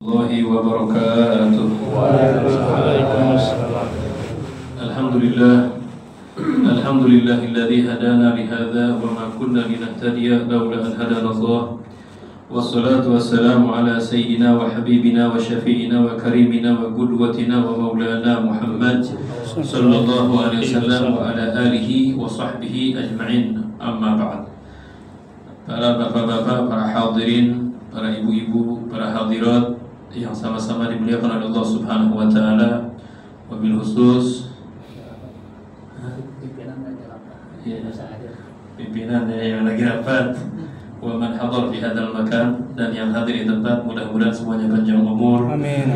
Allahi wa barakatuh. Waalaikumsalam. Alhamdulillahilladzi hadana lihadza wa ma kunna linahtadiya laula an hadana Allah. Wassalatu wassalamu ala sayyidina wa habibina wa syafi'ina wa karimina wa qudwatina wa maulana Muhammad sallallahu alaihi wasallam wa ala alihi wa sahbihi ajma'in. Amma ba'd. Para bapak-bapak, para hadirin, para ibu-ibu, para hadirat yang sama-sama dimuliakan oleh Allah Subhanahu wa taala, wabil khusus pimpinan yang lagi rapat, wa man hadar fi hadzal makan, dan yang hadir di tempat, mudah-mudahan semuanya panjang umur,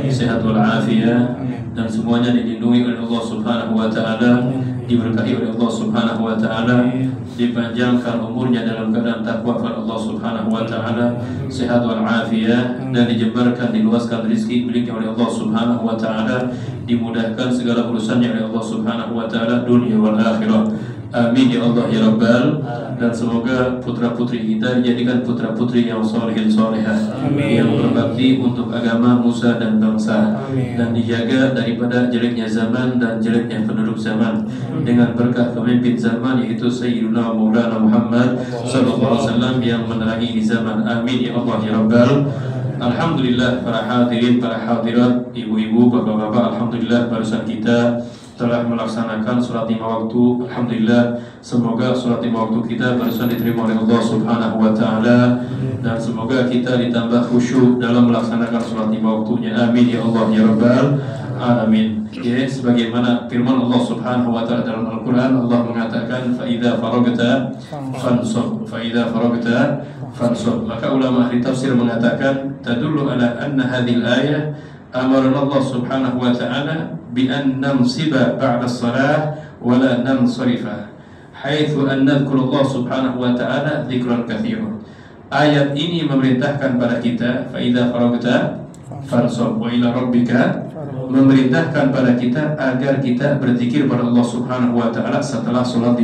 sehat wal afiyah, dan semuanya dilindungi oleh Allah Subhanahu wa taala, diberkahi oleh Allah Subhanahu wa taala, dipanjangkan umurnya dalam keadaan takwa kepada Allah Subhanahu wa taala, sehat wal afiyah, dan dijebarkan diluaskan rezeki miliknya oleh Allah Subhanahu wa taala, dimudahkan segala urusannya oleh Allah Subhanahu wa taala dunia wal akhirah. Amin ya Allah ya Rabbal. Dan semoga putra-putri kita dijadikan putra-putri yang solehin solehah, yang berbakti untuk agama, nusa dan bangsa, dan dijaga daripada jeleknya zaman dan jeleknya penduduk zaman, dengan berkah pemimpin zaman yaitu Sayyiduna Maulana Muhammad sallallahu alaihi wasallam yang menerangi di zaman. Amin ya Allah ya Rabbal. Alhamdulillah, para hadirin, para hadirat, ibu-ibu, bapak-bapak, alhamdulillah barusan kita telah melaksanakan sholat 5 waktu. Alhamdulillah, semoga sholat 5 waktu kita barusan diterima oleh Allah Subhanahu wa taala, dan semoga kita ditambah khusyuk dalam melaksanakan sholat 5 waktunya. Amin ya Allah ya Rabbal alamin. Ya, sebagaimana firman Allah Subhanahu wa taala dalam Al-Qur'an, Allah mengatakan fa idza faragta fansab, fa idza faragta fansab. Maka ulama ahli tafsir mengatakan tadullu ala anna hadhil ayah amarna Allah Subhanahu wa ta'ala bi an namsiba ba'da as-salah wa la nansarifa, haitsu an nadhkura Allah Subhanahu wa ta'ala dzikran katsiran. Ayat ini memerintahkan pada kita fa idza faragta fansab wa ila rabbika, memerintahkan pada kita agar kita berzikir pada Allah Subhanahu wa ta'ala setelah salat 5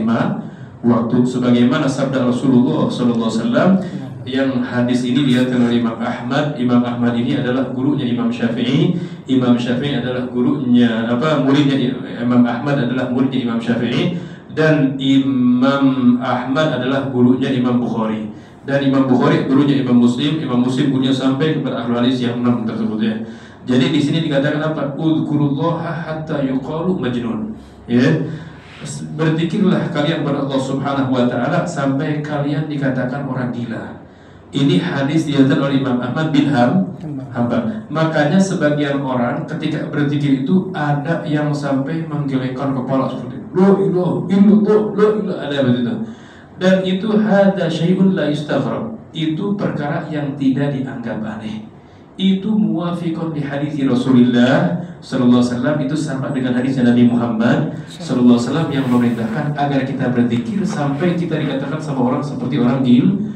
waktu, sebagaimana sabda Rasulullah sallallahu alaihi wasallam yang hadis ini diriwayatkan oleh Imam Ahmad. Imam Ahmad ini adalah gurunya Imam Syafi'i. Imam Syafi'i adalah gurunya muridnya Imam Ahmad adalah muridnya Imam Syafi'i, dan Imam Ahmad adalah gurunya Imam Bukhari, dan Imam Bukhari gurunya Imam Muslim. Imam Muslim gurunya sampai kepada ahli hadis yang 6 tersebut ya. Jadi di sini dikatakan apa? Udzurullaha hatta yuqalu majnun. Ya. Berzikirlah kalian kepada Allah Subhanahu wa taala sampai kalian dikatakan orang gila. Ini hadis diriwayatkan oleh Imam Ahmad bin Hanbal. Makanya sebagian orang ketika berzikir itu ada yang sampai menggelengkan kepala seperti la ilaha illallah, la ilaha, ada begitu. Dan itu hadza syai'un la yustaghrab. Itu perkara yang tidak dianggap aneh. Itu muwafiqun li hadis Rasulullah sallallahu alaihi wasallam, itu sama dengan hadis Nabi Muhammad sallallahu alaihi wasallam yang memerintahkan agar kita berzikir sampai kita dikatakan sama orang seperti orang gil.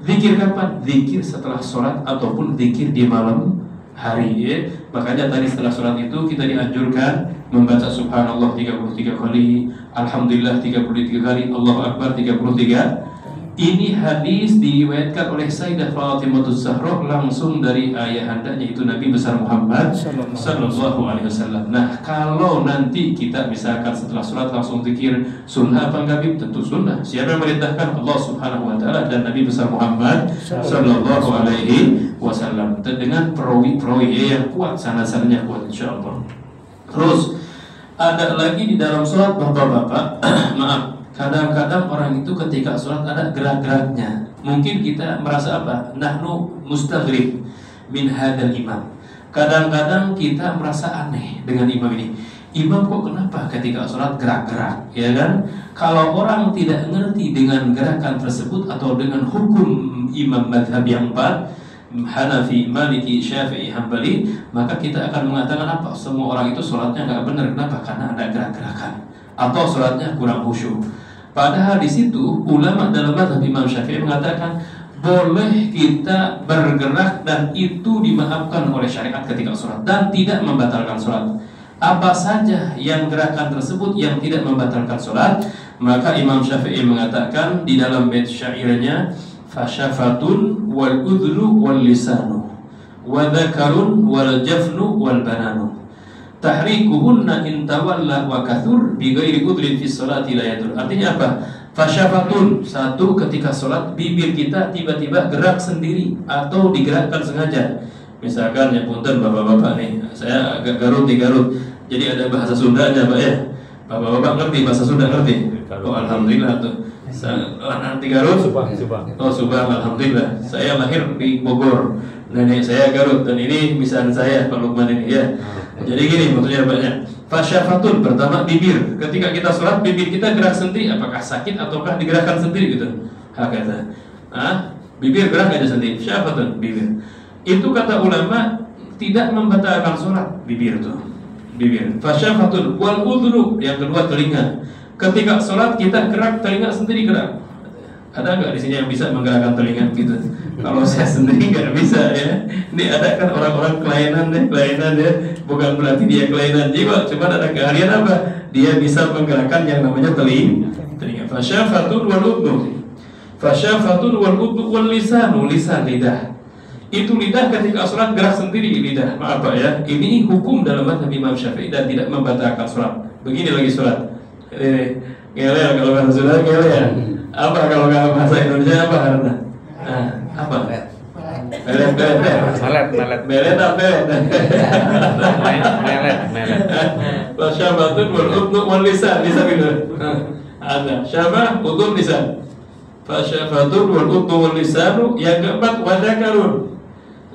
Zikir kapan? Zikir setelah sholat ataupun zikir di malam hari ya. Makanya tadi setelah sholat itu kita dianjurkan membaca subhanallah 33 kali, alhamdulillah 33 kali, Allahu akbar 33. Ini hadis diriwayatkan oleh Sayyidah Fatimah Az-Zahra langsung dari ayahandanya yaitu Nabi besar Muhammad sallallahu alaihi wasallam. Nah, kalau nanti kita misalkan setelah sholat langsung zikir, sunnah apa enggak? Tentu sunnah. Siapa yang merintahkan? Allah Subhanahu wa taala dan Nabi besar Muhammad sallallahu alaihi wasallam, dengan perawi-perawi yang kuat, sanad-sanadnya kuat insyaallah. Terus ada lagi di dalam sholat bapak-bapak maaf, kadang-kadang orang itu ketika sholat ada gerak-geraknya. Mungkin kita merasa apa? Nahnu mustaghrib min hadzal imam. Kadang-kadang kita merasa aneh dengan imam ini. Imam kok kenapa ketika sholat gerak-gerak? Ya kan? Kalau orang tidak mengerti dengan gerakan tersebut atau dengan hukum imam madhab yang 4, Hanafi, Maliki, Syafi'i, Hambali, maka kita akan mengatakan apa? Semua orang itu sholatnya nggak benar. Kenapa? Karena ada gerak-gerakan atau sholatnya kurang khusyuk. Padahal di situ ulama dalam mazhab Imam Syafi'i mengatakan boleh kita bergerak dan itu dimaafkan oleh syariat ketika sholat dan tidak membatalkan sholat. Apa saja yang gerakan tersebut yang tidak membatalkan sholat, maka Imam Syafi'i mengatakan di dalam bait syairnya fasyafatun wal udhlu wal lisanu wa dzakarun wal jafnu wal bananu. Tahrikuhunna in tawalla wa kathur bi ghairi udrin fi sholati la yadur. Artinya apa? Fasyafatun, satu, ketika sholat bibir kita tiba-tiba gerak sendiri atau digerakkan sengaja. Misalkan ya punten bapak-bapak nih, saya agak garut di Garut, jadi ada bahasa Sundanya Pak ya. Bapak-bapak ngerti bahasa Sunda, ngerti? Oh alhamdulillah tuh. Nanti Garut. Oh Subang, alhamdulillah. Saya lahir di Bogor, nenek saya Garut, dan ini misalnya saya Pak Lukman ini ya. Jadi gini maksudnya Paknya. Fasyafatun, pertama bibir. Ketika kita sholat bibir kita gerak sendiri, apakah sakit ataukah digerakkan sendiri gitu? Hakata. Bibir gerak aja sendiri. Syafatun, bibir. Itu kata ulama tidak membatalkan sholat bibir itu. Bibir. Fasyafatun wal udhunu, yang kedua telinga. Ketika sholat kita gerak telinga sendiri gerak. Ada nggak di sini yang bisa menggerakkan telinga gitu? Kalau saya sendiri nggak bisa ya. Ini ada kan orang-orang kelainan ya. Bukan berarti dia kelainan jiwa, cuma ada keahlian apa? Dia bisa menggerakkan yang namanya telinga. Fasyafatun wal udhnu. Fasyafatun wal udhnu wal lisanu, lisan lidah. Itu lidah ketika sholat gerak sendiri lidah. Maaf Pak ya. Ini hukum dalam mazhab Imam Syafi'i dan tidak membatalkan sholat. Begini lagi sholat. Ngele kalau bahasa Sunda ngele ya. Apa kalau nggak bahasa Indonesia apa karena? Apa? Melet. Fasyafatun wal udhnu wal lisan gitu. Ada syabah udhun lisan. Fasyafatun wal udhnu wal lisanu. Yang keempat wadzakarun.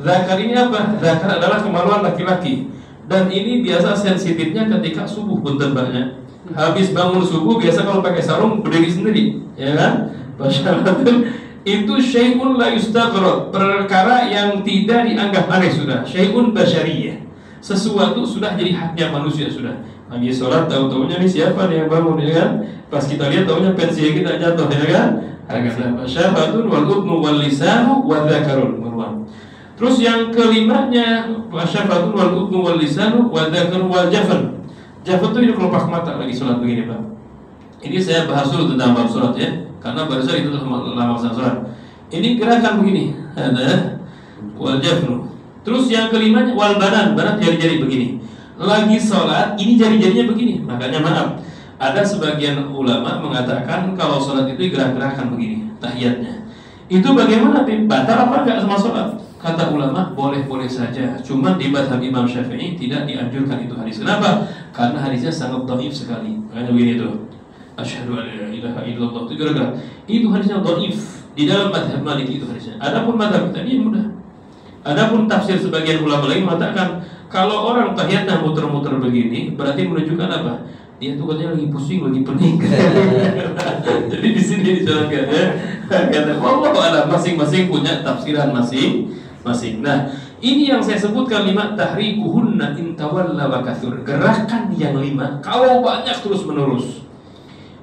Zakar ini apa? Zakar adalah kemaluan laki-laki. Dan ini biasa sensitifnya ketika subuh punten banyak. Habis bangun subuh biasa kalau pakai sarung berdiri sendiri, ya kan? Fasyafatun itu syai'un la yustaghrab, perkara yang tidak dianggap aneh sudah. Syai'un basyariyah, sesuatu sudah jadi haknya manusia sudah. Lagi sholat tahu-tahunya nih siapa nih yang bangun, ya kan? Pas kita lihat tahunya pensil kita jatuh, ya kan? Fasyafatun wal udhnu wal lisanu wa dzakarun. Terus yang kelimanya fasyafatun wal udhnu wal lisanu wa dzakarun wal jafn. Jafn itu kelopak mata lagi sholat begini Pak. Ini saya bahas dulu tentang bab sholat ya, karena barusan itu lama sholat. Ini gerakan begini, ada wal jafnu. Terus yang kelimanya wal banan, jari-jari begini. Lagi sholat, ini jari-jarinya begini. Makanya maaf, ada sebagian ulama mengatakan kalau sholat itu gerak-gerakan begini, tahiyatnya. Itu bagaimana Tim? Batal apa enggak sama sholat? Kata ulama boleh-boleh saja. Cuma di mazhab Imam Syafi'i tidak dianjurkan itu hadis. Kenapa? Karena hadisnya sangat dhaif sekali. Makanya begini tuh. Asyhadu an la ilaha illallah. Itu gara-gara itu hadisnya dhaif. Di dalam mazhab Maliki itu hadisnya. Adapun mazhab kita ini mudah. Adapun tafsir sebagian ulama lain mengatakan kalau orang tahiyatnya muter-muter begini berarti menunjukkan apa? Dia tuh katanya lagi pusing, lagi pening. Jadi di sini dijelaskan ya. Kata Allah ada masing-masing punya tafsiran masing-masing. Nah, ini yang saya sebut kalimat tahrikuhunna in tawalla wa kathur. Gerakan yang 5 kalau banyak terus menerus.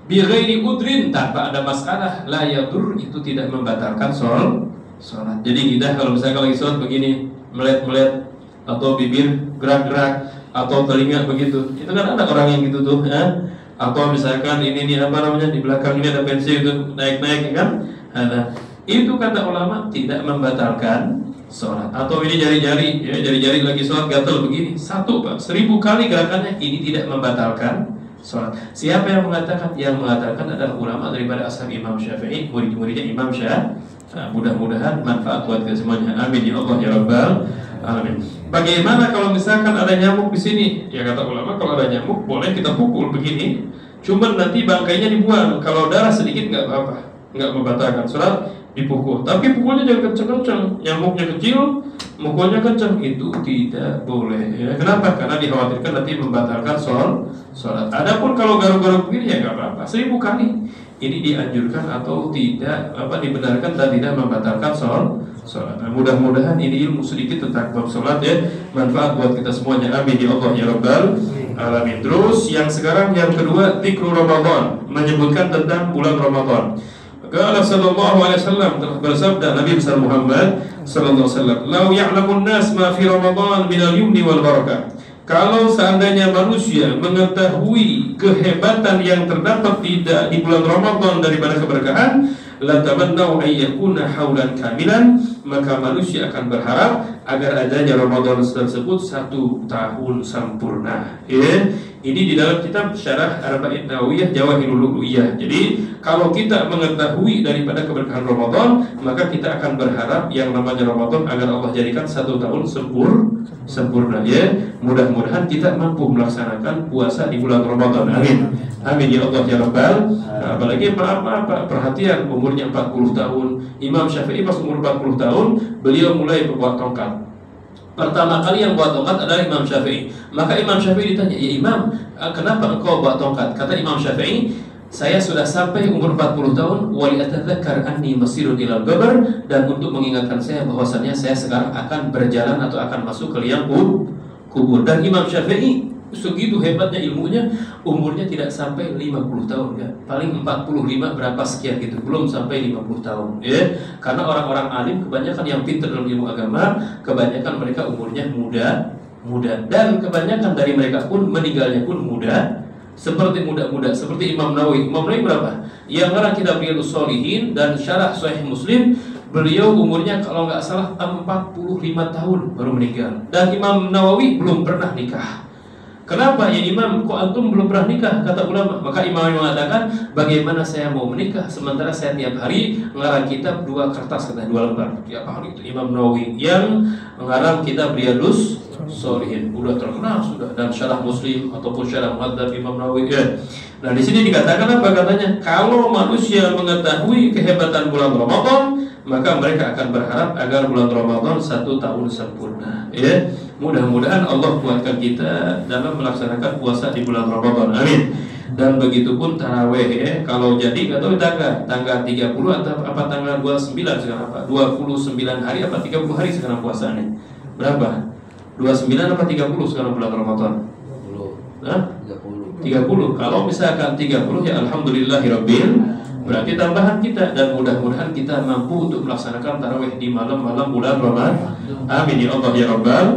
Bi ghairi udrin, tanpa ada masalah, la yadur, itu tidak membatalkan sholat. Jadi lidah kalau misalnya lagi sholat begini, melet-melet atau bibir gerak-gerak atau telinga begitu, itu kan ada orang yang gitu tuh ya. Atau misalkan ini apa namanya di belakang ini ada pensil itu naik-naik kan, itu kata ulama tidak membatalkan sholat. Atau ini jari-jari ya, jari-jari lagi sholat gatel begini, 1000 kali gerakannya, ini tidak membatalkan sholat. Siapa yang mengatakan? Yang mengatakan adalah ulama daripada ashab Imam Syafi'i, murid-muridnya Imam Syafi'i. Mudah-mudahan manfaat buat kita semuanya. Amin ya Allah ya Rabbal alamin. Bagaimana kalau misalkan ada nyamuk di sini? Ya kata ulama kalau ada nyamuk boleh kita pukul begini. Cuman nanti bangkainya dibuang. Kalau darah sedikit nggak apa-apa, nggak membatalkan sholat, dipukul. Tapi pukulnya jangan kencang-kencang. Nyamuknya kecil, mukulnya kencang, itu tidak boleh. Ya, kenapa? Karena dikhawatirkan nanti membatalkan sholat. Adapun kalau garuk-garuk begini ya nggak apa-apa. 1000 kali. Ini dianjurkan atau tidak dibenarkan dan tidak membatalkan sholat. Nah, mudah-mudahan ini ilmu sedikit tentang bab sholat ya, manfaat buat kita semuanya. Amin ya Allah ya Rabbal alamin. Terus yang sekarang yang kedua, dzikru Ramadan, menyebutkan tentang bulan Ramadan. Qala sallallahu alaihi wasallam, telah bersabda Nabi besar Muhammad sallallahu alaihi wasallam, "Lau ya'lamun nas ma fi Ramadan minal yumni wal barakah." Kalau seandainya manusia mengetahui kehebatan yang terdapat di bulan Ramadan daripada keberkahan, la tamannau ay yakuna haulan kamilan, maka manusia akan berharap agar adanya Ramadan tersebut 1 tahun sempurna. Ya. Ini di dalam kitab Syarah Arba'in Nawawiyah Jawahirul Lu'lu'iyah. Jadi kalau kita mengetahui daripada keberkahan Ramadan, maka kita akan berharap yang namanya Ramadan agar Allah jadikan 1 tahun sempurna. Ya, mudah-mudahan kita mampu melaksanakan puasa di bulan Ramadan. Amin. Amin ya Allah ya Rabbal. Nah, apalagi perhatian umurnya 40 tahun. Imam Syafi'i pas umur 40 tahun beliau mulai berbuat tongkat. Pertama kali yang buat tongkat adalah Imam Syafi'i. Maka Imam Syafi'i ditanya, "Ya Imam, kenapa engkau buat tongkat?" Kata Imam Syafi'i, "Saya sudah sampai umur 40 tahun, wali atadzakar anni masirun ilal qabr, dan untuk mengingatkan saya bahwasannya saya sekarang akan berjalan atau akan masuk ke liang kubur." Dan Imam Syafi'i segitu hebatnya ilmunya, umurnya tidak sampai 50 tahun ya. Paling 45 berapa sekian gitu, belum sampai 50 tahun ya. Karena orang-orang alim kebanyakan yang pintar dalam ilmu agama, kebanyakan mereka umurnya muda dan kebanyakan dari mereka pun meninggalnya pun muda. Seperti muda-muda, seperti Imam Nawawi. Imam Nawawi berapa? Yang mana kitab Riyadhus Shalihin dan Syarah Sahih Muslim, beliau umurnya kalau nggak salah 45 tahun baru meninggal. Dan Imam Nawawi belum pernah nikah. Kenapa ya Imam, kok antum belum pernah nikah? Kata ulama. Maka Imam mengatakan, bagaimana saya mau menikah sementara saya tiap hari mengarang kitab 2 kertas, kata 2 lembar tiap hari. Itu Imam Nawawi yang mengarang kitab Riyadhus Shalihin, udah terkenal sudah, dan Syarah Muslim ataupun Syarah Muhadzab Imam Nawawi ya. Nah di sini dikatakan apa katanya? Kalau manusia mengetahui kehebatan bulan Ramadan, maka mereka akan berharap agar bulan Ramadan 1 tahun sempurna ya. Mudah-mudahan Allah kuatkan kita dalam melaksanakan puasa di bulan Ramadan. Amin. Dan begitu pun taraweh ya. Kalau jadi nggak tahu tanggal 30 atau apa tanggal 29 sekarang apa? 29 hari apa 30 hari sekarang puasanya? Berapa? 29 apa 30 sekarang bulan Ramadan? 30. 30. Kalau misalkan 30 ya alhamdulillahirabbil, berarti tambahan kita, dan mudah-mudahan kita mampu untuk melaksanakan tarawih di malam-malam bulan Ramadan. Amin ya Allah ya Rabbal.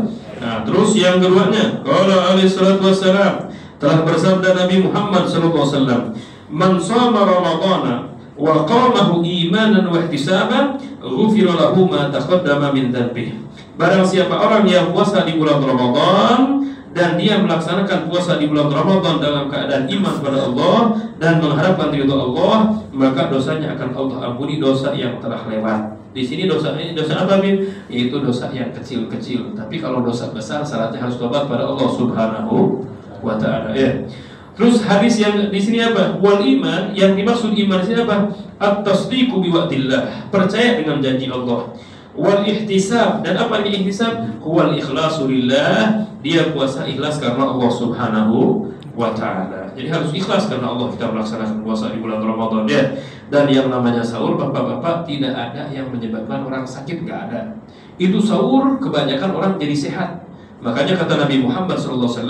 Nah, terus yang keduanya, qala alaihi salatu wassalam, telah bersabda Nabi Muhammad sallallahu alaihi wasallam, "Man shama ramadhana wa qamahu imanan wa ihtisaban, ghufira lahu ma taqaddama min dhanbihi." Barang siapa orang yang puasa di bulan Ramadan dan dia melaksanakan puasa di bulan Ramadan dalam keadaan iman kepada Allah dan mengharapkan ridha Allah, maka dosanya akan Allah ampuni, dosa yang telah lewat. Di sini dosa ini dosa apa, Bin? Yaitu dosa yang kecil-kecil. Tapi kalau dosa besar syaratnya harus tobat pada Allah Subhanahu wa taala ya. Terus hadis yang di sini apa? Wal iman, yang dimaksud iman di sini apa? At-tasdiqu bi wa'dillah, percaya dengan janji Allah. Wal ihtisab, dan apa ini ihtisab? Huwal ikhlasu lillah, dia puasa ikhlas karena Allah Subhanahu wa taala. Jadi harus ikhlas karena Allah kita melaksanakan puasa di bulan Ramadan ya. Dan yang namanya sahur, bapak-bapak, tidak ada yang menyebabkan orang sakit, nggak ada. Itu sahur kebanyakan orang jadi sehat. Makanya kata Nabi Muhammad SAW,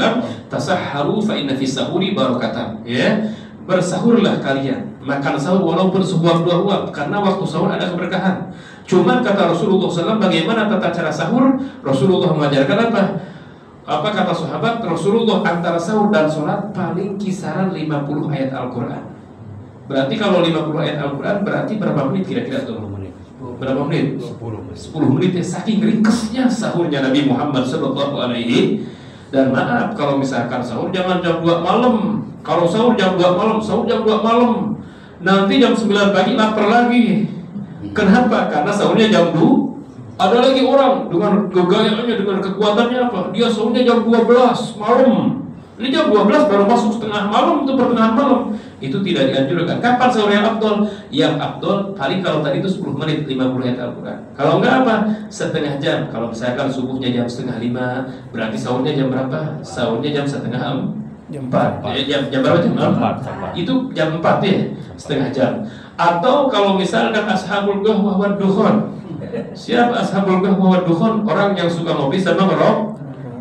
tasahharu fa inna fis sahuri barakatan ya. Bersahurlah kalian, makan sahur walaupun sebuah dua uap, karena waktu sahur ada keberkahan. Cuman kata Rasulullah SAW, bagaimana tata cara sahur? Rasulullah mengajarkan apa? Apa kata sahabat? Rasulullah antara sahur dan sholat paling kisaran 50 ayat Al-Quran. Berarti kalau 50 ayat Al-Quran berarti berapa menit kira-kira tuh? Berapa menit? 10 menit ya, saking ringkesnya sahurnya Nabi Muhammad SAW. Dan maaf, kalau misalkan sahur jangan jam 2 malam. Kalau sahur jam 2 malam, sahur jam 2 malam, nanti jam 9 pagi lapar lagi. Kenapa? Karena sahurnya jam 2. Ada lagi orang dengan kegayaannya, dengan kekuatannya apa? Dia sahurnya jam 12 malam. Ini jam 12 baru masuk setengah malam, itu pertengahan malam. Itu tidak dianjurkan. Kapan sahur yang abdol? Yang abdol paling kalau tadi itu 10 menit 50 ayat Al-Quran. Kalau enggak apa? Setengah jam. Kalau misalkan subuhnya jam 4:30, berarti sahurnya jam berapa? Sahurnya jam 3:30. Jam berapa jam? 4. Itu jam 4 ya, setengah jam. Atau kalau misalkan ashabul ghahwah wad dukhon. Siapa ashabul ghahwah wad dukhon? Orang yang suka ngopi sama ngerokok.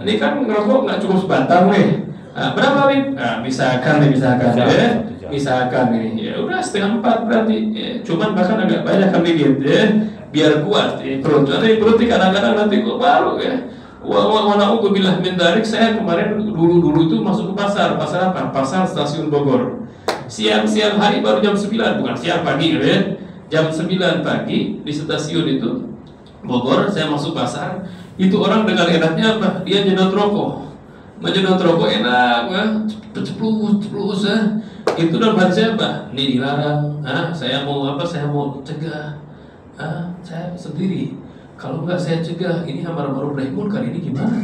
Ini kan ngerokok nggak cukup sebatang nih. Nah, berapa Bib? Nah, misalkan ya, misalkan ini, ya udah 3:30 berarti. Ya, cuman bahkan agak banyak kami gitu ya, biar kuat perut. Nanti perut kadang-kadang nanti kok baru ya. Na'udzubillah min dzalik. Saya kemarin dulu itu masuk ke pasar apa? Pasar Stasiun Bogor. Siang hari baru jam 9, bukan siang pagi gitu ya. jam 9 pagi di stasiun itu Bogor, saya masuk pasar, itu orang dengan enaknya apa? Dia nyedot rokok. Menyedot rokok enak, ceplus ya. Itu dalam hati saya apa? Ini dilarang. Saya mau apa? Saya mau cegah. Saya sendiri. Kalau enggak saya cegah, ini amar ma'ruf nahi munkar ini gimana?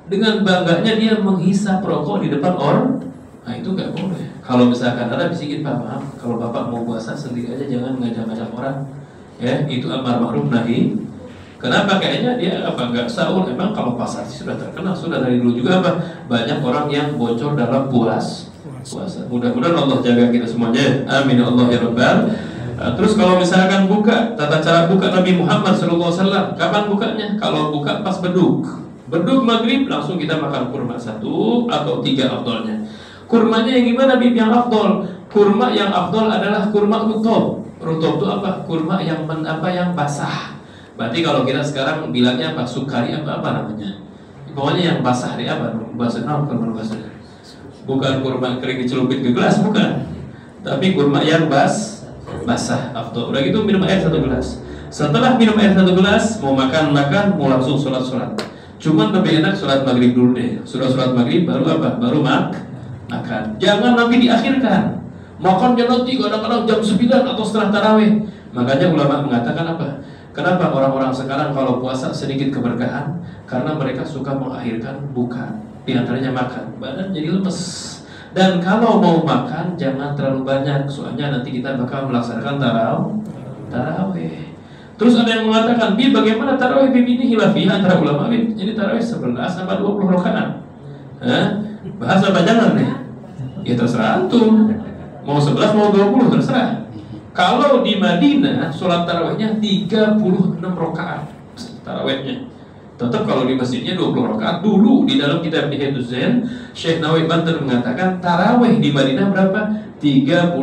Dengan bangganya dia menghisap rokok di depan orang. Nah itu nggak boleh. Kalau misalkan ada bisikin, Pak, maaf, kalau Bapak mau puasa sendiri aja, jangan ngajak-ngajak orang. Ya, itu amar ma'ruf nahi. Kenapa? Kayaknya dia apa nggak sahur. Emang kalau pasar sudah terkenal, sudah dari dulu juga apa banyak orang yang bocor dalam puasa. Mudah-mudahan Allah jaga kita semuanya. Amin ya Allah ya Rabbal. Terus kalau misalkan buka, tata cara buka Nabi Muhammad SAW, kapan bukanya? Kalau buka pas beduk maghrib langsung kita makan kurma 1 atau 3 afdolnya. Kurmanya yang gimana Bib yang afdol? Kurma yang afdol adalah kurma rutop. Rutop itu apa? Kurma yang yang basah. Berarti kalau kita sekarang bilangnya apa? Sukari apa namanya? Pokoknya yang basah deh apa? Basah bukan basah. Bukan kurma kering dicelupin ke gelas, bukan. Tapi kurma yang basah. Afdol. Udah gitu minum air 1 gelas. Setelah minum air 1 gelas, mau makan, mau langsung sholat. Cuman lebih enak sholat maghrib dulu deh. Sudah sholat maghrib baru apa? Baru makan. Jangan nanti diakhirkan. Makannya nanti kadang-kadang jam 9 atau setelah tarawih. Makanya ulama mengatakan apa? Kenapa orang-orang sekarang kalau puasa sedikit keberkahan? Karena mereka suka mengakhirkan buka, di antaranya makan. Badan jadi lemes. Dan kalau mau makan jangan terlalu banyak, soalnya nanti kita bakal melaksanakan tarawih. Terus ada yang mengatakan, Bi, bagaimana tarawih Bib ini hilafiyah antara ulama Bib? Jadi tarawih 11 sampai 20 rakaat. Bahas apa jangan nih? Ya terserah antum. Mau 11 mau 20 terserah. Kalau di Madinah sholat tarawihnya 36 rakaat tarawihnya. Tetap kalau di masjidnya 20 rakaat. Dulu di dalam kitab Ihyatus Zain, Syekh Nawawi Banten mengatakan tarawih di Madinah berapa? 36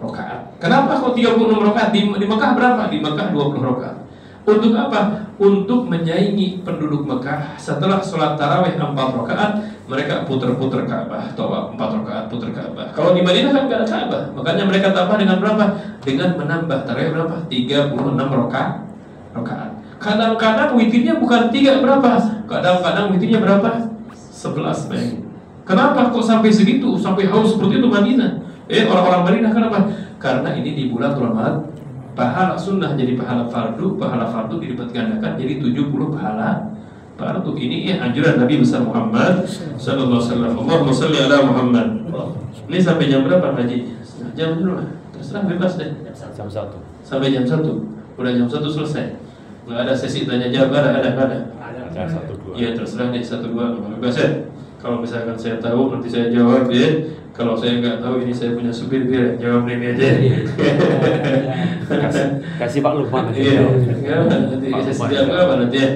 rakaat. Kenapa kok 36 rakaat? Di Mekah berapa? Di Mekah 20 rakaat. Untuk apa? Untuk menyaingi penduduk Mekah. Setelah sholat tarawih 4 rakaat, mereka puter-puter Ka'bah, tawaf 4 rakaat puter Ka'bah. Kalau di Madinah kan nggak ada Ka'bah, makanya mereka tambah dengan berapa? Dengan menambah tarawih berapa? 36 rakaat. Kadang-kadang witirnya bukan 3 berapa? Kadang-kadang witirnya berapa? 11 bayangin. Kenapa kok sampai segitu? Sampai haus seperti itu Madinah? Orang-orang Madinah kenapa? Karena ini di bulan Ramadan. Pahala sunnah jadi pahala fardu dilipat gandakan jadi 70 pahala fardu. Ini anjuran Nabi besar Muhammad sallallahu alaihi wasallam. Allahumma shalli ala Muhammad. Ini sampai jam berapa Haji? Jam dulu lah. Terserah bebas deh. Jam 1. Sampai jam 1. Udah jam 1 selesai. Enggak ada sesi tanya jawab, ada. Ada 1, 2. Iya, terserah nih 1, 2 bebas ya. Kalau misalkan saya tahu nanti saya jawab ya. Kalau saya nggak tahu ini saya punya supir dia jawab ini aja. Kasih Pak Lukman. Iya, nanti saya jawab apa nanti ya.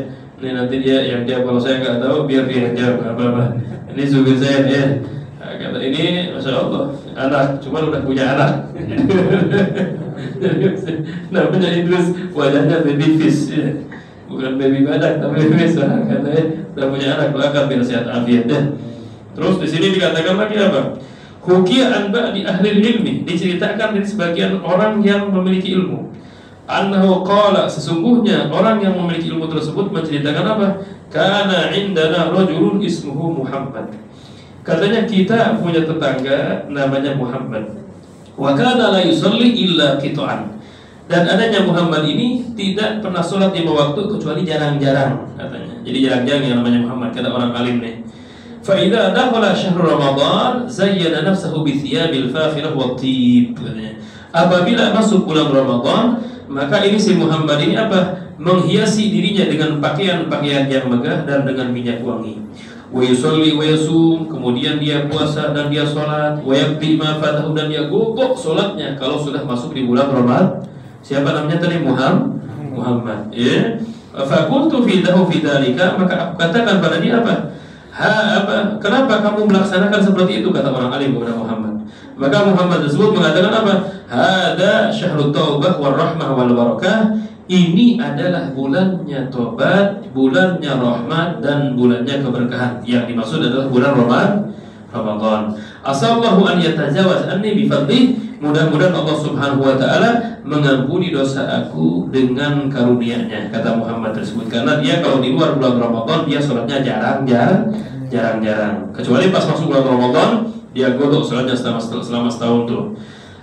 Ini nanti dia yang jawab, kalau saya nggak tahu biar dia jawab apa. Ini supir saya ya. Kata ini, masya Allah, anak, cuman udah punya anak. Namanya Idris, wajahnya baby fish ya. Bukan baby badak, tapi baby fish. Katanya udah punya anak, doakan biar sehat afiat ya. Terus di sini dikatakan lagi apa? Hukiya an ba'di ahli ilmi, diceritakan dari sebagian orang yang memiliki ilmu. Annahu qala, sesungguhnya orang yang memiliki ilmu tersebut menceritakan apa? Kana indana rajulun ismuhu Muhammad. Katanya kita punya tetangga namanya Muhammad. Wa kana la yusalli illa qit'an. Dan adanya Muhammad ini tidak pernah sholat 5 waktu kecuali jarang-jarang katanya. Jadi jarang-jarang yang namanya Muhammad, kata orang alim nih. Fa'idha dakhala syahrul Ramadan zayyana nafsahu bi thiyabil fakhirah wa tib. Apabila masuk bulan Ramadan, maka ini si Muhammad ini apa? Menghiasi dirinya dengan pakaian-pakaian yang megah dan dengan minyak wangi. Wa yusalli wa yasum, kemudian dia puasa dan dia salat, wa yaqdi ma fatahu, dan dia gobok salatnya kalau sudah masuk di bulan Ramadan. Siapa namanya tadi? Muhammad. Ya. Fa qultu fi dzalika, maka aku katakan pada dia apa? Kenapa kamu melaksanakan seperti itu, kata orang alim kepada Muhammad. Maka Muhammad tersebut mengatakan apa? Hada syahrut taubah war rahmah wal barakah. Ini adalah bulannya tobat, bulannya rahmat, dan bulannya keberkahan. Yang dimaksud adalah bulan Ramadan. Asallahu an yatajawaz anni bi fadlih. mudah-mudahan Allah Subhanahu wa taala mengampuni dosa aku dengan karunia-Nya, kata Muhammad tersebut. Karena dia kalau di luar bulan Ramadan dia sholatnya jarang-jarang. Kecuali pas masuk bulan Ramadan dia godok sholatnya selama setahun tuh.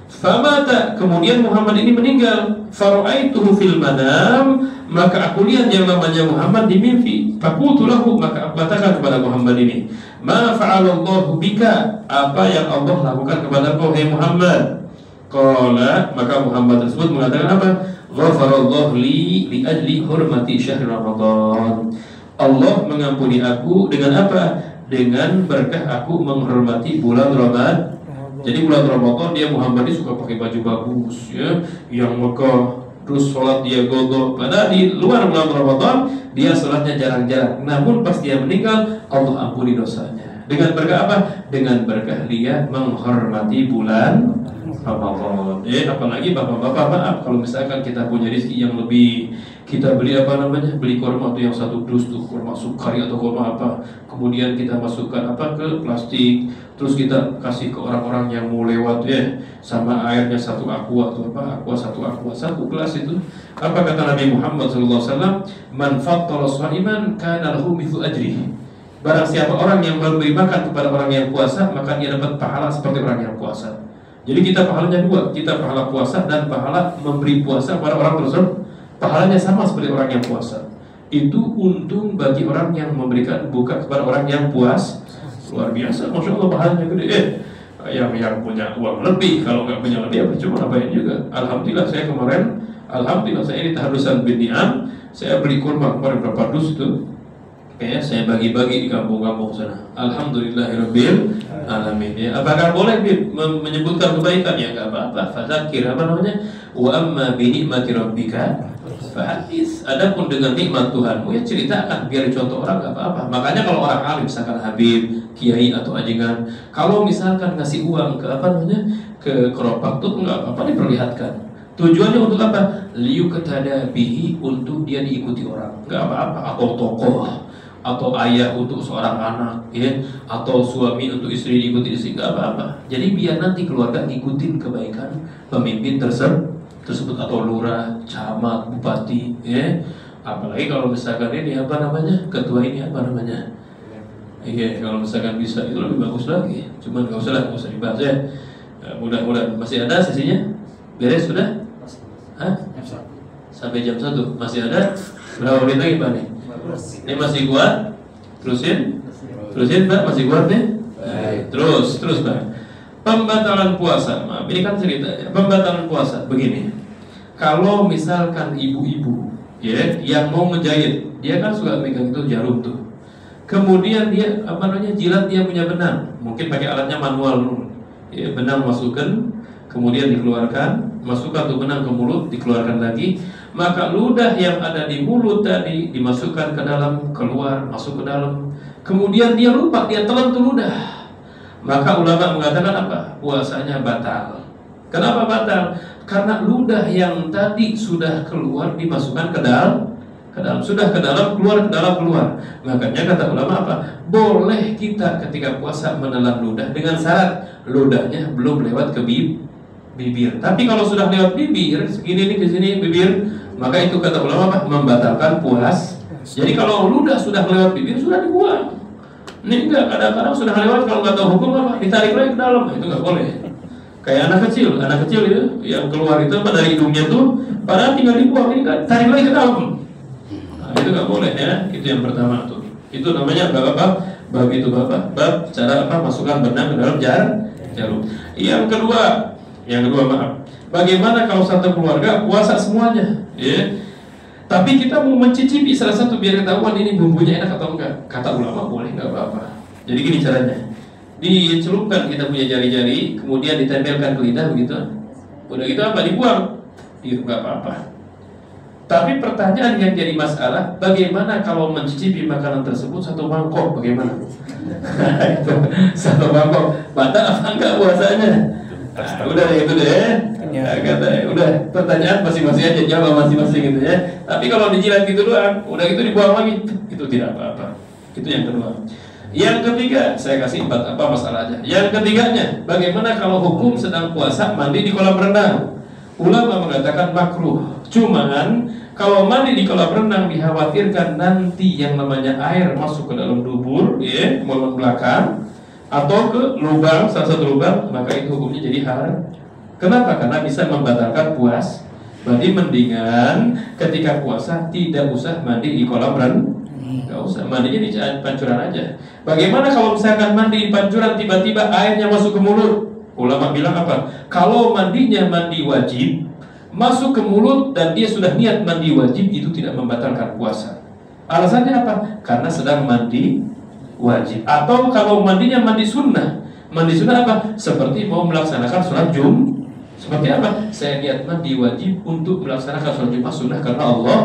Famata, kemudian Muhammad ini meninggal. Fara'aituhu fil manam, maka aku lihat yang namanya Muhammad di mimpi. Faqultu lahu, maka aku katakan kepada Muhammad ini, ma fa'alallahu bika, apa yang Allah lakukan kepada kau hai Muhammad? Qala, maka Muhammad tersebut mengatakan apa? Ghafarallahu li ajli hurmati syahr Ramadan. Allah mengampuni aku dengan apa? Dengan berkah aku menghormati bulan Ramadan. Jadi bulan Ramadan dia Muhammad ini suka pakai baju bagus ya, yang megah, terus sholat dia godok. Padahal di luar bulan Ramadan dia sholatnya jarang-jarang. Namun pas dia meninggal Allah ampuni dosanya. Dengan berkah apa? Dengan berkah dia menghormati bulan Ramadan. Apalagi bapak-bapak, maaf kalau misalkan kita punya rezeki yang lebih, kita beli beli kurma tuh yang satu dus tuh, kurma sukari atau kurma apa, kemudian kita masukkan ke plastik, terus kita kasih ke orang-orang yang mau lewat ya, sama airnya satu aqua atau satu gelas itu. Apa kata Nabi Muhammad SAW? Man fattara sha'iman kana lahu mithlu ajrihi. Barang siapa orang yang memberi makan kepada orang yang puasa, maka dia dapat pahala seperti orang yang puasa. Jadi kita pahalanya dua, kita pahala puasa dan pahala memberi puasa kepada orang tersebut. Pahalanya sama seperti orang yang puasa. Itu untung bagi orang yang memberikan buka kepada orang yang puas. Luar biasa, masya Allah pahalanya gede. Yang punya uang lebih, kalau nggak punya lebih apa cuma ngapain juga. Alhamdulillah saya kemarin, saya ini tahadusan bin Ni'am, saya beli kurma kemarin berapa dus itu. Saya bagi-bagi di kampung-kampung sana. Alhamdulillahirabbil alamin. Ya, apakah boleh menyebutkan kebaikan? Ya enggak apa-apa. Fadzakir wa amma bi ni'mati rabbika fahadits. Adapun dengan nikmat Tuhanmu ya ceritakan, biar dicontoh orang enggak apa-apa. Makanya kalau orang alim misalkan Habib, kiai atau ajengan, kalau misalkan ngasih uang ke ke keropak tuh enggak apa-apa diperlihatkan. Tujuannya untuk apa? Liyuqtada bihi, untuk dia diikuti orang. Enggak apa-apa. Atau tokoh, atau ayah untuk seorang anak ya, atau suami untuk istri diikuti istri, enggak apa-apa. Jadi biar nanti keluarga ngikutin kebaikan pemimpin tersebut atau lurah, camat, bupati ya. Apalagi kalau misalkan ini ketua ini iya, kalau misalkan bisa itu lebih bagus lagi. Cuman enggak usah dibahas ya. Mudah-mudahan masih ada sesinya. Beres sudah? Sampai jam 1 masih ada. Berapa menit lagi Pak nih? Ini masih kuat? Terusin Pak, masih kuat nih? Baik. Terus Pak. Pembatalan puasa. Maaf, ini kan ceritanya. Pembatalan puasa begini. Kalau misalkan ibu-ibu ya yang mau ngejahit, dia kan suka megang itu jarum tuh. Kemudian dia jilat, dia punya benang. Mungkin pakai alatnya manual dulu. Ya, benang masukkan, kemudian dikeluarkan, masukkan tuh benang ke mulut, dikeluarkan lagi. Maka ludah yang ada di mulut tadi dimasukkan ke dalam, keluar, masuk ke dalam. Kemudian dia lupa, dia telan tuh ludah. Maka ulama mengatakan apa? Puasanya batal. Kenapa batal? Karena ludah yang tadi sudah keluar dimasukkan ke dalam, sudah ke dalam, keluar. Makanya kata ulama apa? Boleh kita ketika puasa menelan ludah dengan syarat ludahnya belum lewat ke bibir. Tapi kalau sudah lewat bibir, segini nih ke sini bibir, maka itu kata ulama apa? Membatalkan puas. Jadi kalau ludah sudah lewat bibir sudah dibuang. Ini enggak, kadang-kadang sudah lewat, kalau nggak tahu hukum apa ditarik lagi ke dalam, itu nggak boleh. Kayak anak kecil itu yang keluar itu dari hidungnya tuh, padahal tinggal dibuang, ini kan tarik lagi ke dalam. Nah, itu nggak boleh ya. Itu yang pertama tuh. Itu namanya bab cara masukkan benang ke dalam jarum. Yang kedua maaf. Bagaimana kalau satu keluarga puasa semuanya? Ya. Tapi kita mau mencicipi salah satu biar ketahuan ini bumbunya enak atau enggak. Kata ulama boleh, enggak apa-apa. Jadi gini caranya. Dicelupkan kita punya jari-jari, kemudian ditempelkan ke lidah begitu. Udah gitu apa? Dibuang. Itu enggak apa-apa. Tapi pertanyaan yang jadi masalah, bagaimana kalau mencicipi makanan tersebut satu mangkok? Bagaimana? Itu satu mangkok. Batal apa enggak puasanya? Nah, udah itu deh. Udah pertanyaan masing-masing aja, jawab masing-masing gitu ya. Tapi kalau dijilat gitu doang, udah gitu dibuang lagi, itu tidak apa-apa. Itu yang kedua. Yang ketiga, saya kasih 4 apa masalahnya. Yang ketiganya, bagaimana kalau hukum sedang puasa mandi di kolam renang? Ulama mengatakan makruh. Cuman kalau mandi di kolam renang dikhawatirkan nanti yang namanya air masuk ke dalam dubur, ya, mulut belakang atau ke lubang, salah satu lubang, maka itu hukumnya jadi haram. Kenapa? Karena bisa membatalkan puasa. Berarti mendingan ketika puasa tidak usah mandi di kolam renang. Nggak usah, mandinya di pancuran aja. Bagaimana kalau misalkan mandi di pancuran tiba-tiba airnya masuk ke mulut? Ulama bilang apa? Kalau mandinya mandi wajib, masuk ke mulut dan dia sudah niat mandi wajib, itu tidak membatalkan puasa. Alasannya apa? Karena sedang mandi wajib. Atau kalau mandinya mandi sunnah. Mandi sunnah apa? Seperti mau melaksanakan sholat Jumat. Seperti apa? Saya niat mandi wajib untuk melaksanakan sholat Jumat sunnah karena Allah.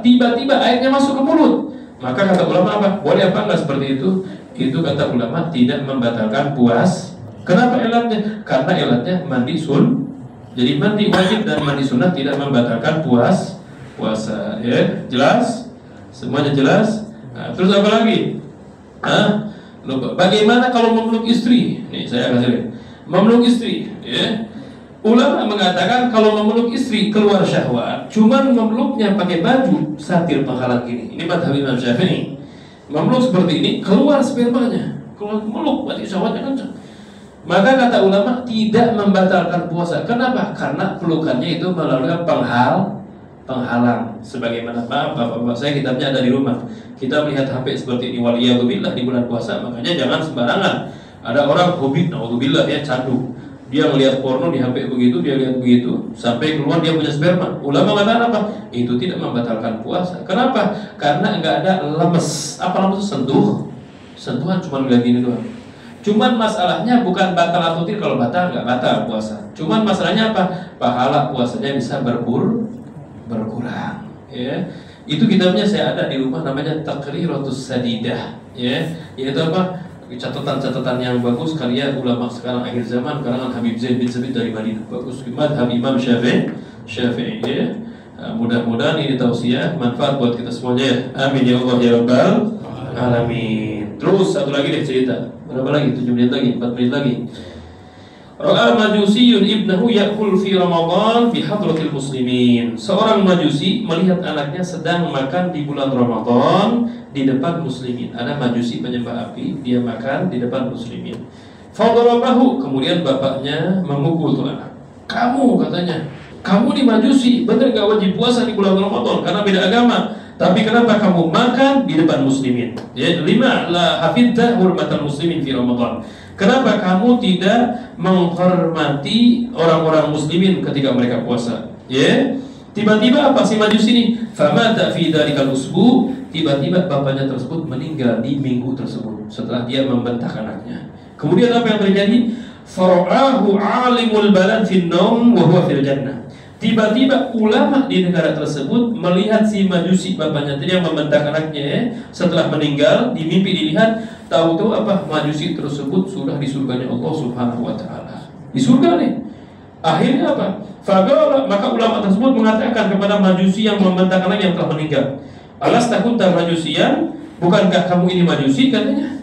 Tiba-tiba airnya masuk ke mulut. Maka kata ulama apa? Boleh apa enggak seperti itu? Itu kata ulama tidak membatalkan puasa. Kenapa elatnya? Karena elatnya mandi sun. Jadi mandi wajib dan mandi sunnah tidak membatalkan puasa. Ya, jelas? Semuanya jelas? Nah, terus apa lagi? Bagaimana kalau memeluk istri? Nih saya kasih. Memeluk istri, ya. Ulama mengatakan kalau memeluk istri keluar syahwat, cuman memeluknya pakai baju satir penghalang gini. Ini madhab Imam Syafi'i. Memeluk seperti ini keluar spermanya, keluar meluk berarti syahwatnya kencang. Maka kata ulama tidak membatalkan puasa. Kenapa? Karena pelukannya itu melalui penghalang. Sebagaimana bapak saya kitabnya ada di rumah. Kita melihat HP seperti ini waliyadzubillah di bulan puasa, makanya jangan sembarangan. Ada orang hobi, naudzubillah, dia candu. Dia melihat porno di HP begitu, dia lihat begitu, sampai keluar dia punya sperma. Ulama mengatakan apa? Itu tidak membatalkan puasa. Kenapa? Karena enggak ada lemes. Apa lemes? Sentuhan cuma lihat gini doang. Cuman masalahnya bukan batal atau tidak. Kalau batal enggak batal puasa. Cuman masalahnya apa? Pahala puasanya bisa berkurang. Ya. Itu kitabnya saya ada di rumah, namanya Taqriratus Sadidah. Ya. Yaitu apa? Catatan-catatan yang bagus karya ulama sekarang akhir zaman, karangan Habib Zain bin Sabit dari Madinah. Bagus, madhab Imam Syafi'i, ya. Mudah-mudahan ini tausiah manfaat buat kita semuanya, ya. Amin ya Allah ya Rabbal alamin. Terus satu lagi deh cerita. Berapa lagi? 7 menit lagi, 4 menit lagi. Ra'a majusiyun ibnahu ya'kul fi Ramadan bi hadratil muslimin. Seorang majusi melihat anaknya sedang makan di bulan Ramadan di depan muslimin. Ada majusi penyembah api, dia makan di depan muslimin. Fadarabahu, kemudian bapaknya memukul tuh anak. Kamu, katanya, kamu di majusi, benar gak wajib puasa di bulan Ramadan karena beda agama. Tapi kenapa kamu makan di depan muslimin? Ya, 5 la hafidta hurmatal muslimin fi Ramadan. Kenapa kamu tidak menghormati orang-orang muslimin ketika mereka puasa? Ya. Tiba-tiba apa si majusi ini? Famata fi dzalikal usbu, tiba-tiba bapaknya tersebut meninggal di minggu tersebut setelah dia membentak anaknya. Kemudian apa yang terjadi? Fara'ahu 'alimul balad fin naum wa huwa fil jannah. Tiba-tiba ulama di negara tersebut melihat si majusi bapaknya tadi yang membentak anaknya, setelah meninggal di mimpi dilihat, tahu-tahu apa? Majusi tersebut sudah di surganya Allah Subhanahu wa taala. Di surga nih. Akhirnya apa? Faqala, maka ulama tersebut mengatakan kepada majusi yang membentak anak yang telah meninggal, "Alas takunta majusiyan? Bukankah kamu ini majusi?" katanya.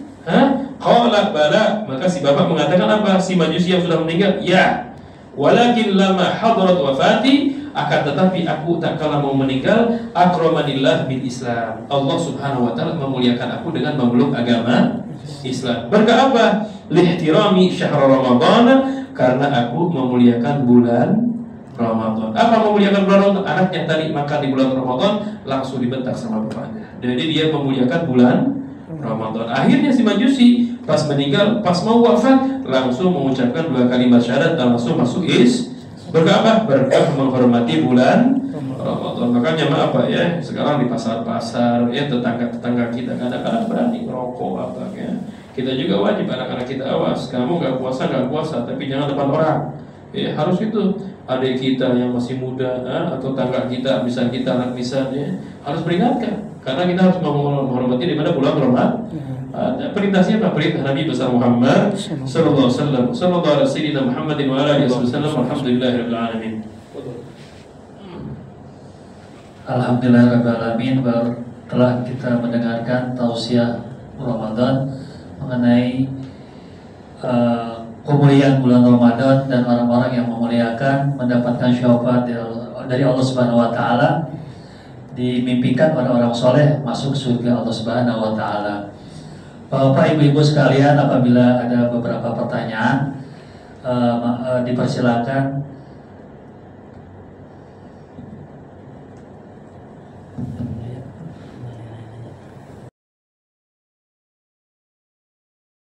Qala bala. Maka si bapak mengatakan apa? Si majusi yang sudah meninggal, "Ya. Walakin lama hadrat wafati, akan tetapi aku tak kala mau meninggal, akramanillah bil Islam. Allah Subhanahu wa taala memuliakan aku dengan memeluk agama Islam. Berkah apa? Lihtirami syahr Ramadan, karena aku memuliakan bulan Ramadan. Apa memuliakan bulan Ramadan? Anaknya tadi makan di bulan Ramadan langsung dibentak sama bapaknya. Jadi dia memuliakan bulan Ramadan. Akhirnya si majusi pas meninggal, pas mau wafat, langsung mengucapkan 2 kalimat syahadat dan langsung masuk berkah apa? Berkah menghormati bulan Ramadan. Makanya maaf Pak ya, sekarang di pasar-pasar ya, tetangga-tetangga kita kadang-kadang berani ngerokok apa ya. Kita juga wajib anak-anak kita awas. Kamu nggak puasa, tapi jangan depan orang. Ya, harus itu. Adik kita yang masih muda atau tangga kita, misal kita anak misalnya, harus peringatkan. Karena kita harus menghormati di mana bulan Ramadan. Perintahnya apa? Perintah Nabi besar Muhammad sallallahu alaihi wasallam. Sallallahu alaihi wasallam Muhammadin wa alihi wasallam. Alhamdulillahirabbil alamin. Alhamdulillahirabbil alamin. Telah kita mendengarkan tausiah Ramadan mengenai kemuliaan bulan Ramadan dan orang-orang yang memuliakan mendapatkan syafaat dari Allah Subhanahu wa taala, dimimpikan orang-orang soleh masuk surga Allah Subhanahu wa taala. Bapak Ibu-ibu sekalian, apabila ada beberapa pertanyaan dipersilakan.